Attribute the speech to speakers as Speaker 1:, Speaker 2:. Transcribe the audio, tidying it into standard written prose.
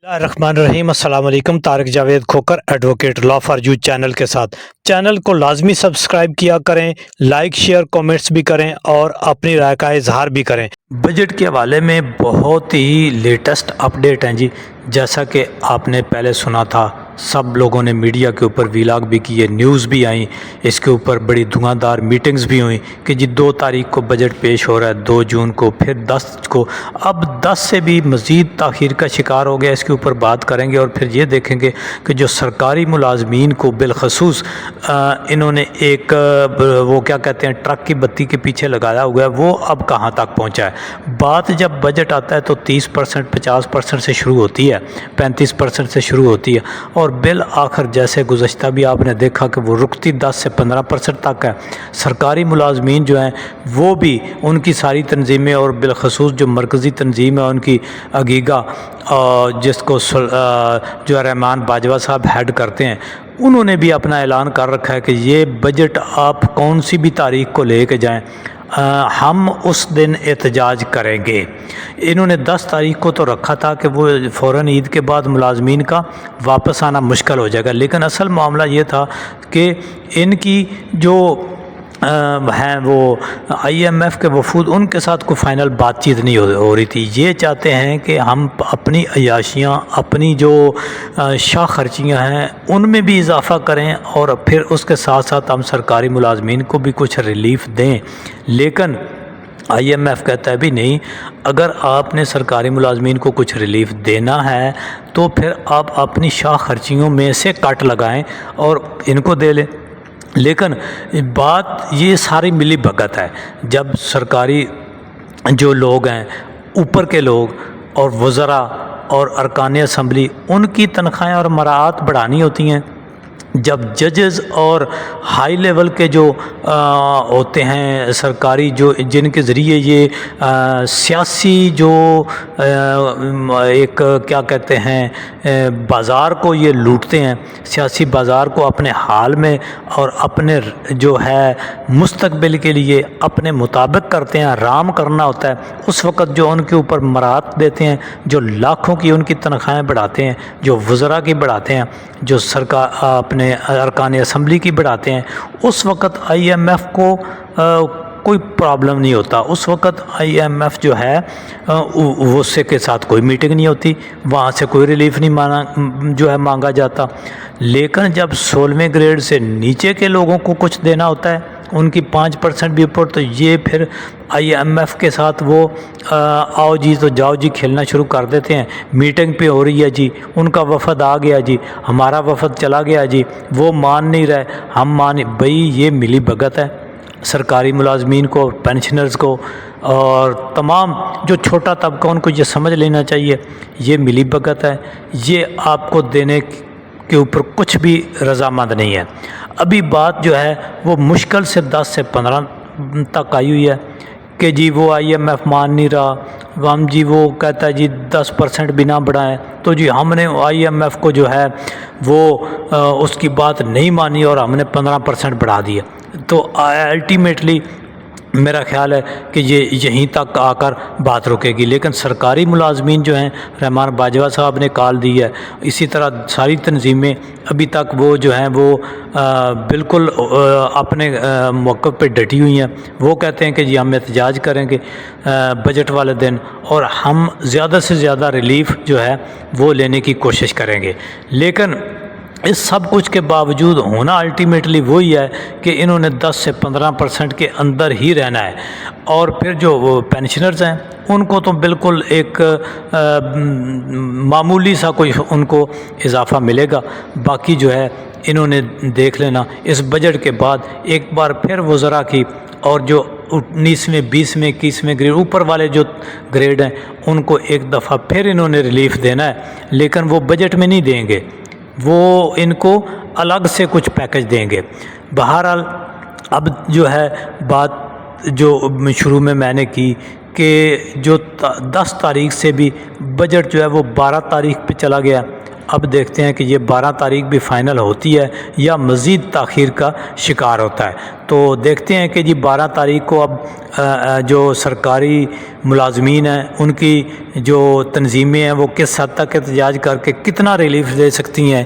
Speaker 1: रहमान रहीम। अस्सलाम वालेकुम। Tariq Javed Khokhar, advocate, law for you channel के साथ। चैनल को लाजमी सब्सक्राइब किया करें, लाइक शेयर कमेंट्स भी करें और अपनी राय का इजहार भी करें। बजट के हवाले में बहुत ही लेटेस्ट अपडेट हैं जी। जैसा कि आपने पहले सुना था, सब लोगों ने मीडिया के ऊपर वीलाग भी किए, न्यूज़ भी आई, इसके ऊपर बड़ी धुआंधार मीटिंग्स भी हुई कि जी 2 तारीख को बजट पेश हो रहा है, 2 जून को, फिर 10 को। अब 10 से भी मज़ीद ताख़ीर का शिकार हो गया। इसके ऊपर बात करेंगे और फिर ये देखेंगे कि जो सरकारी मुलाजमीन को बिलखसूस इन्होंने एक वो क्या कहते हैं ट्रक की बत्ती के पीछे लगाया हुआ है, वो अब कहाँ तक पहुँचा है। बात जब बजट आता है तो 30%, 50% से शुरू होती है, 35% से शुरू होती है और बिल आखिर जैसे गुज़श्ता भी आपने देखा कि वो रुकती 10 से 15% तक है। सरकारी मुलाजमीन जो हैं वो भी, उनकी सारी तंजीमें और बिलखसूस जो मरकज़ी तंजीम है उनकी अगीगा जिसको जो रहमान बाजवा साहब हेड करते हैं, उन्होंने भी अपना ऐलान कर रखा है कि ये बजट आप कौन सी भी तारीख को ले के जाएँ, हम उस दिन एहतजाज करेंगे। इन्होंने 10 तारीख को तो रखा था कि वो फ़ौरन ईद के बाद मुलाजमीन का वापस आना मुश्किल हो जाएगा, लेकिन असल मामला ये था कि इनकी जो हैं वो IMF के वफूद, उनके साथ कोई फ़ाइनल बातचीत नहीं हो रही थी। ये चाहते हैं कि हम अपनी अयाशियाँ, अपनी जो शाह खर्चियाँ हैं उनमें भी इजाफ़ा करें और फिर उसके साथ साथ हम सरकारी मुलाजमीन को भी कुछ रिलीफ़ दें। लेकिन IMF कहता है भी नहीं, अगर आपने सरकारी मुलाजमीन को कुछ रिलीफ़ देना है तो फिर आप अपनी शाह खर्चियों में से कट लगाएं और इनको दे लें। लेकिन बात ये सारी मिली भगत है। जब सरकारी जो लोग हैं, ऊपर के लोग और वज़रा और अरकान असम्बली, उनकी तनख्वाहें और मराआत बढ़ानी होती हैं, जब जजेस और हाई लेवल के जो होते हैं सरकारी, जो जिनके ज़रिए ये सियासी जो एक क्या कहते हैं बाज़ार को ये लूटते हैं, सियासी बाज़ार को अपने हाल में और अपने जो है मुस्तकबिल के लिए अपने मुताबिक करते हैं, आराम करना होता है। उस वक़्त जो उनके ऊपर मरात देते हैं, जो लाखों की उनकी तनख्वाहें बढ़ाते हैं, जो वज़रा की बढ़ाते हैं, जो सरकार अपने अरकान असम्बली की बढ़ाते हैं, उस वक़्त IMF को कोई प्रॉब्लम नहीं होता। उस वक़्त IMF जो है उससे के साथ कोई मीटिंग नहीं होती, वहाँ से कोई रिलीफ़ नहीं जो है मांगा जाता। लेकिन जब 16वें ग्रेड से नीचे के लोगों को कुछ देना होता है, उनकी 5% भी ऊपर, तो ये फिर IMF के साथ वो आओ जी तो जाओ जी खेलना शुरू कर देते हैं। मीटिंग पे हो रही है जी, उनका वफ़द आ गया जी, हमारा वफ़द चला गया जी, वो मान नहीं रहे, हम मान। भाई ये मिली भगत है सरकारी मुलाजमीन को, पेंशनर्स को और तमाम जो छोटा तबका, उनको ये समझ लेना चाहिए ये मिली भगत है। ये आपको देने के ऊपर कुछ भी रज़ामंद नहीं है। अभी बात जो है वो मुश्किल से 10 से 15 तक आई हुई है कि जी वो IMF मान नहीं रहा, हम जी वो कहता है जी 10% भी ना बढ़ाएं, तो जी हमने IMF को जो है वो उसकी बात नहीं मानी और हमने 15% बढ़ा दिया। तो अल्टीमेटली मेरा ख़्याल है कि ये यहीं तक आकर बात रुकेगी। लेकिन सरकारी मुलाजमीन जो हैं, रहमान बाजवा साहब ने कॉल दी है, इसी तरह सारी तंजीमें अभी तक वो जो हैं वो बिल्कुल अपने मौक़िफ़ पे डटी हुई हैं। वो कहते हैं कि जी हम एहतजाज करेंगे बजट वाले दिन और हम ज़्यादा से ज़्यादा रिलीफ़ जो है वो लेने की कोशिश करेंगे। लेकिन इस सब कुछ के बावजूद होना अल्टीमेटली वही है कि इन्होंने 10 से 15% के अंदर ही रहना है। और फिर जो वो पेंशनर्स हैं उनको तो बिल्कुल एक मामूली सा कोई उनको इजाफ़ा मिलेगा। बाकी जो है इन्होंने देख लेना इस बजट के बाद एक बार फिर वज़रा की और जो 19वें, 20वें, 21वें ग्रेड ऊपर वाले जो ग्रेड हैं उनको एक दफ़ा फिर इन्होंने रिलीफ़ देना है। लेकिन वो बजट में नहीं देंगे, वो इनको अलग से कुछ पैकेज देंगे। बहरहाल अब जो है बात जो शुरू में मैंने की कि जो 10 तारीख से भी बजट जो है वो 12 तारीख पे चला गया। اب دیکھتے ہیں کہ یہ 12 تاریخ بھی فائنل ہوتی ہے یا مزید تاخیر کا شکار ہوتا ہے۔ تو دیکھتے ہیں کہ جی 12 تاریخ کو اب جو سرکاری ملازمین ہیں ان کی جو تنظیمیں ہیں وہ کس حد تک احتجاج کر کے کتنا ریلیف دے سکتی ہیں۔